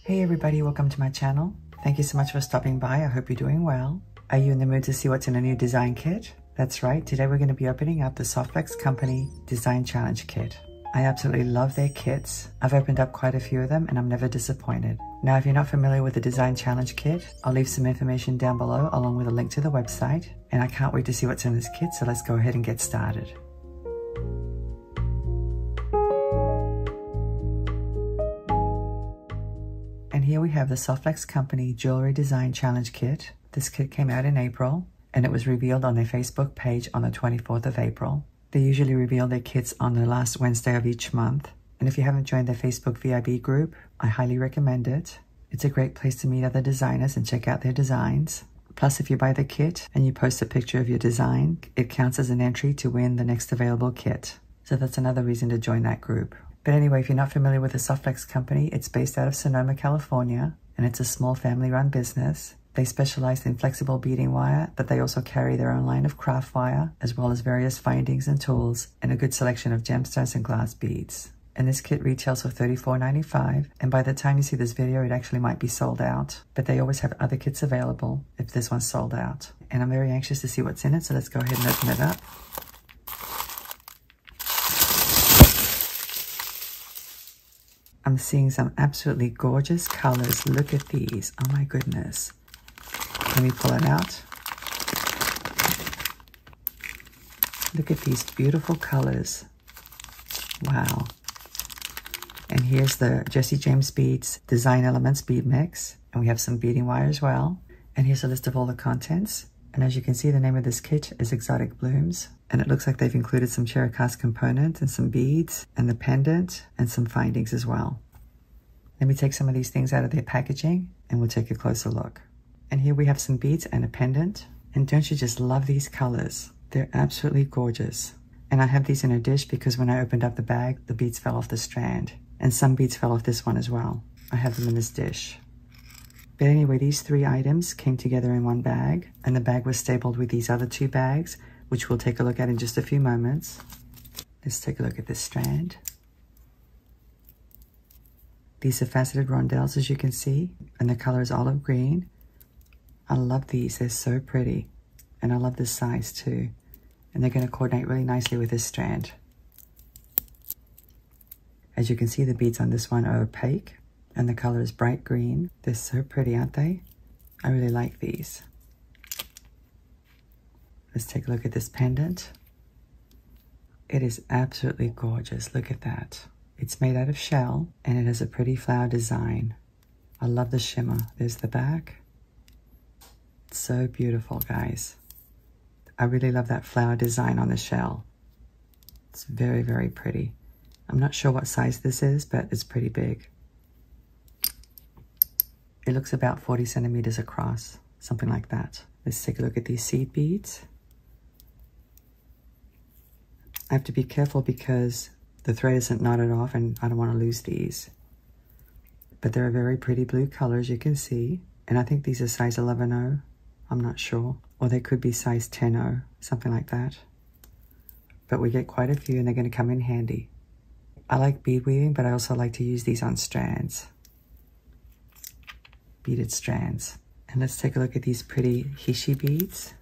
Hey everybody, welcome to my channel. Thank you so much for stopping by. I hope you're doing well. Are you in the mood to see what's in a new design kit? That's right, today we're going to be opening up the Softflex Company Design Challenge Kit. I absolutely love their kits. I've opened up quite a few of them and I'm never disappointed. Now if you're not familiar with the Design Challenge Kit, I'll leave some information down below along with a link to the website. And I can't wait to see what's in this kit, so let's go ahead and get started. And here we have the Softflex Company Jewelry Design Challenge Kit. This kit came out in April and it was revealed on their Facebook page on the 24th of April. They usually reveal their kits on the last Wednesday of each month. And if you haven't joined their Facebook VIB group, I highly recommend it. It's a great place to meet other designers and check out their designs. Plus, if you buy the kit and you post a picture of your design, it counts as an entry to win the next available kit. So that's another reason to join that group. But anyway, if you're not familiar with the Softflex Company, it's based out of Sonoma, California, and it's a small family-run business. They specialize in flexible beading wire, but they also carry their own line of craft wire, as well as various findings and tools, and a good selection of gemstones and glass beads. And this kit retails for $34.95, and by the time you see this video, it actually might be sold out. But they always have other kits available if this one's sold out. And I'm very anxious to see what's in it, so let's go ahead and open it up. I'm seeing some absolutely gorgeous colors. Look at these. Oh my goodness. Let me pull it out. Look at these beautiful colors. Wow. And here's the Jesse James Beads Design Elements Bead Mix. And we have some beading wire as well. And here's a list of all the contents. And as you can see, the name of this kit is Exotic Blooms. And it looks like they've included some cherry cast component and some beads and the pendant and some findings as well. Let me take some of these things out of their packaging and we'll take a closer look. And here we have some beads and a pendant. And don't you just love these colors? They're absolutely gorgeous. And I have these in a dish because when I opened up the bag, the beads fell off the strand. And some beads fell off this one as well. I have them in this dish. But anyway, these three items came together in one bag, and the bag was stapled with these other two bags, which we'll take a look at in just a few moments. Let's take a look at this strand. These are faceted rondelles, as you can see, and the color is olive green. I love these, they're so pretty. And I love this size too. And they're gonna coordinate really nicely with this strand. As you can see, the beads on this one are opaque, and the color is bright green. They're so pretty, aren't they? I really like these. Let's take a look at this pendant. It is absolutely gorgeous. Look at that. It's made out of shell and it has a pretty flower design. I love the shimmer. There's the back. It's so beautiful, guys. I really love that flower design on the shell. It's very, very pretty. I'm not sure what size this is, but it's pretty big. It looks about 40 centimeters across, something like that. Let's take a look at these seed beads. I have to be careful because the thread isn't knotted off and I don't want to lose these. But they're a very pretty blue color, as you can see. And I think these are size 11-0. I'm not sure. Or they could be size 10-0, something like that. But we get quite a few and they're going to come in handy. I like bead weaving, but I also like to use these on strands. Beaded strands. And let's take a look at these pretty hishi beads.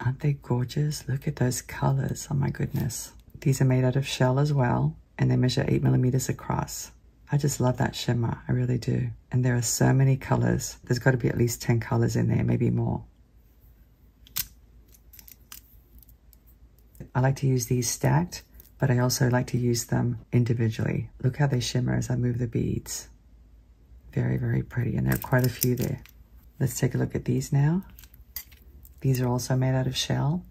Aren't they gorgeous? Look at those colors. Oh my goodness. These are made out of shell as well, and they measure 8 millimeters across. I just love that shimmer. I really do. And there are so many colors. There's got to be at least 10 colors in there, maybe more. I like to use these stacked, but I also like to use them individually. Look how they shimmer as I move the beads. Very, very pretty, and there are quite a few there. Let's take a look at these now. These are also made out of shell,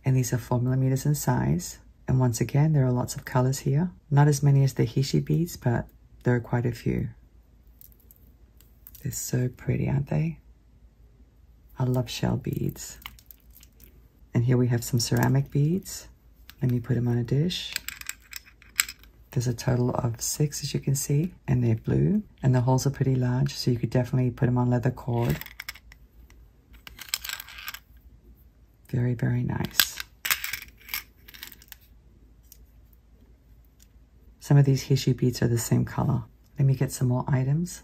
and these are 4 millimeters in size. And once again, there are lots of colors here. Not as many as the hishi beads, but there are quite a few. They're so pretty, aren't they? I love shell beads. And here we have some ceramic beads. Let me put them on a dish. There's a total of 6, as you can see, and they're blue. And the holes are pretty large, so you could definitely put them on leather cord. Very, very nice. Some of these hishi beads are the same color. Let me get some more items.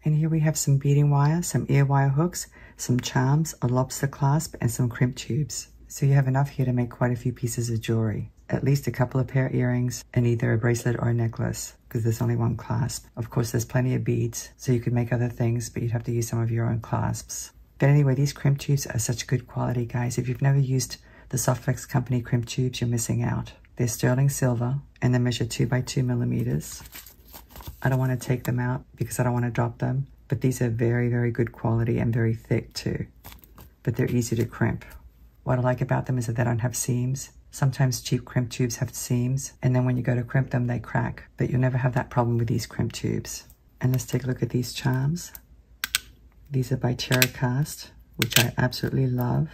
And here we have some beading wire, some ear wire hooks, some charms, a lobster clasp, and some crimp tubes. So you have enough here to make quite a few pieces of jewelry. At least a couple of pair of earrings and either a bracelet or a necklace, because there's only one clasp. Of course, there's plenty of beads, so you could make other things, but you'd have to use some of your own clasps. But anyway, these crimp tubes are such good quality, guys. If you've never used the Softflex Company crimp tubes, you're missing out. They're sterling silver, and they measure 2 by 2 millimeters. I don't want to take them out because I don't want to drop them, but these are very, very good quality and very thick too. But they're easy to crimp. What I like about them is that they don't have seams. Sometimes cheap crimp tubes have seams, and then when you go to crimp them, they crack. But you'll never have that problem with these crimp tubes. And let's take a look at these charms. These are by TerraCast, which I absolutely love.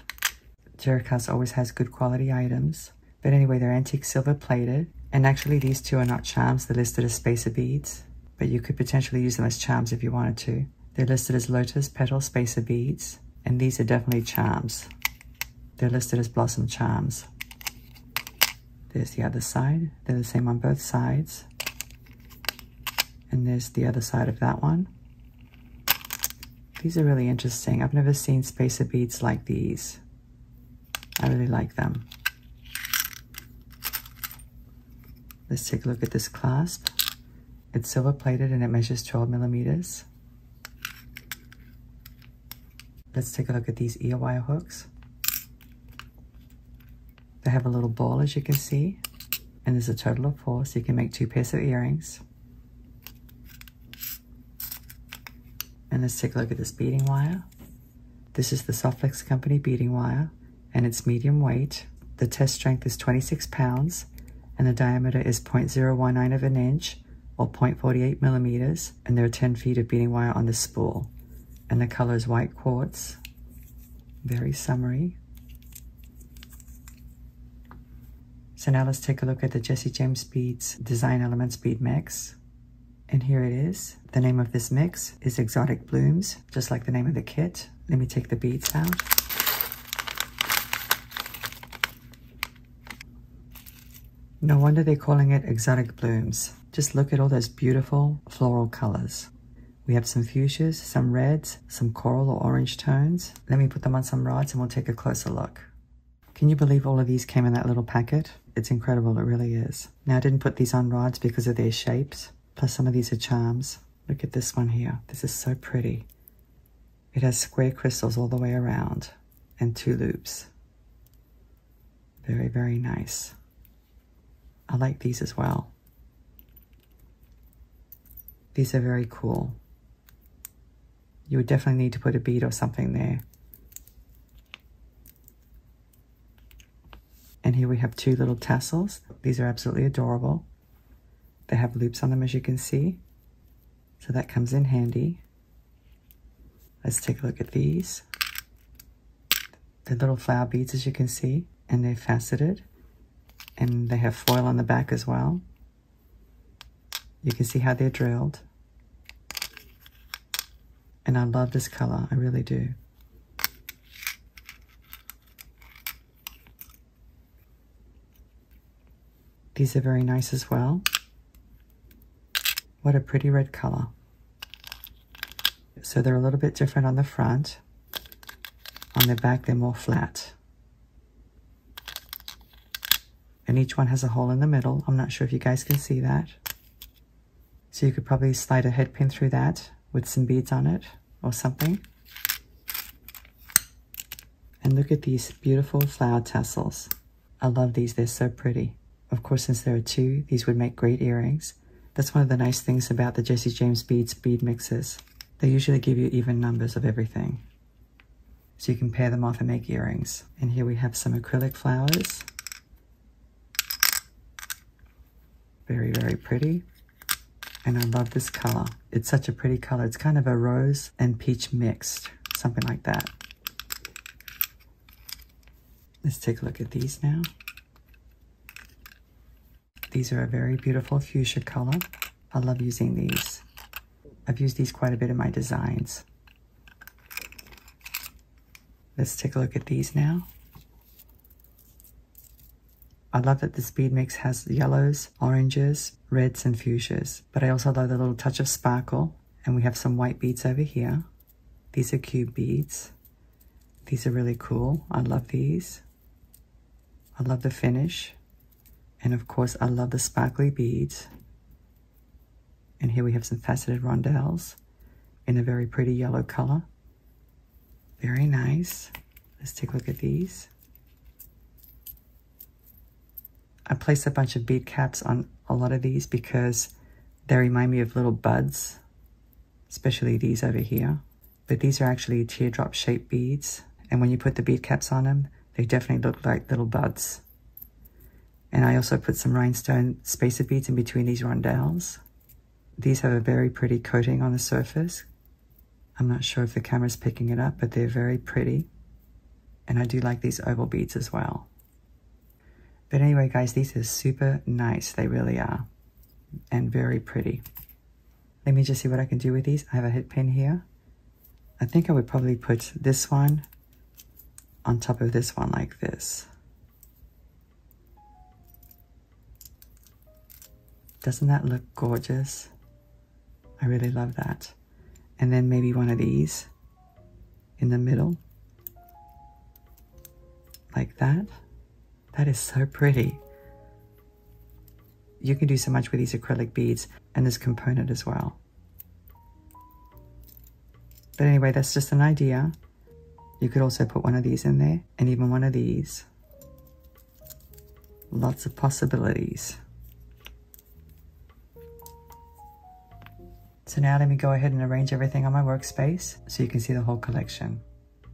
TerraCast always has good quality items. But anyway, they're antique silver plated. And actually, these two are not charms. They're listed as spacer beads, but you could potentially use them as charms if you wanted to. They're listed as lotus petal spacer beads, and these are definitely charms. They're listed as blossom charms. There's the other side. They're the same on both sides. And there's the other side of that one. These are really interesting. I've never seen spacer beads like these. I really like them. Let's take a look at this clasp. It's silver plated and it measures 12 millimeters. Let's take a look at these ear wire hooks. They have a little ball, as you can see, and there's a total of 4, so you can make 2 pairs of earrings. And let's take a look at this beading wire. This is the Softflex Company beading wire, and it's medium weight. The test strength is 26 pounds. And the diameter is 0.019 of an inch, or 0.48 millimeters, and there are 10 feet of beading wire on this spool. And the color is white quartz, very summery. So now let's take a look at the Jessie James Beads Design Elements Bead Mix. And here it is. The name of this mix is Exotic Blooms, just like the name of the kit. Let me take the beads out. No wonder they're calling it Exotic Blooms. Just look at all those beautiful floral colors. We have some fuchsias, some reds, some coral or orange tones. Let me put them on some rods and we'll take a closer look. Can you believe all of these came in that little packet? It's incredible, it really is. Now I didn't put these on rods because of their shapes, plus some of these are charms. Look at this one here. This is so pretty. It has square crystals all the way around and 2 loops. Very, very nice. I like these as well. These are very cool. You would definitely need to put a bead or something there. And here we have 2 little tassels. These are absolutely adorable. They have loops on them, as you can see. So that comes in handy. Let's take a look at these. They're little flower beads, as you can see, and they're faceted. And they have foil on the back as well. You can see how they're drilled. And I love this color, I really do. These are very nice as well. What a pretty red color. So they're a little bit different on the front. On the back, they're more flat. And each one has a hole in the middle. I'm not sure if you guys can see that. So you could probably slide a head pin through that with some beads on it or something. And look at these beautiful flower tassels. I love these, they're so pretty. Of course, since there are 2, these would make great earrings. That's one of the nice things about the Jessie James Beads bead mixes. They usually give you even numbers of everything. So you can pair them off and make earrings. And here we have some acrylic flowers. Very, very pretty. And I love this color. It's such a pretty color. It's kind of a rose and peach mixed, something like that. Let's take a look at these now. These are a very beautiful fuchsia color. I love using these. I've used these quite a bit in my designs. Let's take a look at these now. I love that this bead mix has yellows, oranges, reds, and fuchsias. But I also love the little touch of sparkle And we have some white beads over here. These are cube beads. These are really cool. I love these. I love the finish. And of course, I love the sparkly beads. And here we have some faceted rondelles in a very pretty yellow color. Very nice. Let's take a look at these. I placed a bunch of bead caps on a lot of these because they remind me of little buds, especially these over here. But these are actually teardrop shaped beads. And when you put the bead caps on them, they definitely look like little buds. And I also put some rhinestone spacer beads in between these rondelles. These have a very pretty coating on the surface. I'm not sure if the camera's picking it up, but they're very pretty. And I do like these oval beads as well. But anyway, guys, these are super nice. They really are. And very pretty. Let me just see what I can do with these. I have a head pin here. I think I would probably put this one on top of this one like this. Doesn't that look gorgeous? I really love that. And then maybe one of these in the middle. Like that. That is so pretty. You can do so much with these acrylic beads and this component as well. But anyway, that's just an idea. You could also put one of these in there and even one of these. Lots of possibilities. So now let me go ahead and arrange everything on my workspace so you can see the whole collection.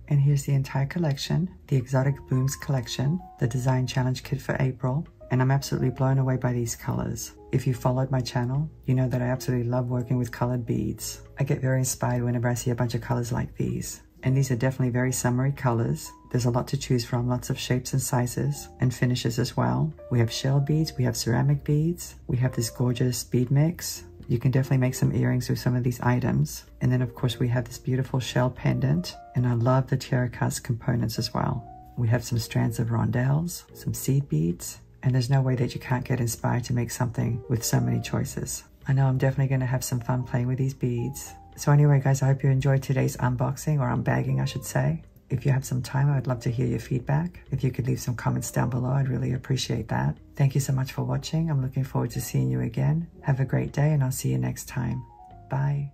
And here's the entire collection, the Exotic Blooms collection, the Design Challenge Kit for April, and I'm absolutely blown away by these colors. If you followed my channel, you know that I absolutely love working with colored beads. I get very inspired whenever I see a bunch of colors like these. And these are definitely very summery colors. There's a lot to choose from, lots of shapes and sizes and finishes as well. We have shell beads, we have ceramic beads, we have this gorgeous bead mix. You can definitely make some earrings with some of these items. And then of course we have this beautiful shell pendant, and I love the tiara cast components as well. We have some strands of rondelles, some seed beads, and there's no way that you can't get inspired to make something with so many choices. I know I'm definitely going to have some fun playing with these beads. So anyway guys, I hope you enjoyed today's unboxing, or unbagging I should say. If you have some time, I would love to hear your feedback. If you could leave some comments down below, I'd really appreciate that. Thank you so much for watching. I'm looking forward to seeing you again. Have a great day, and I'll see you next time. Bye.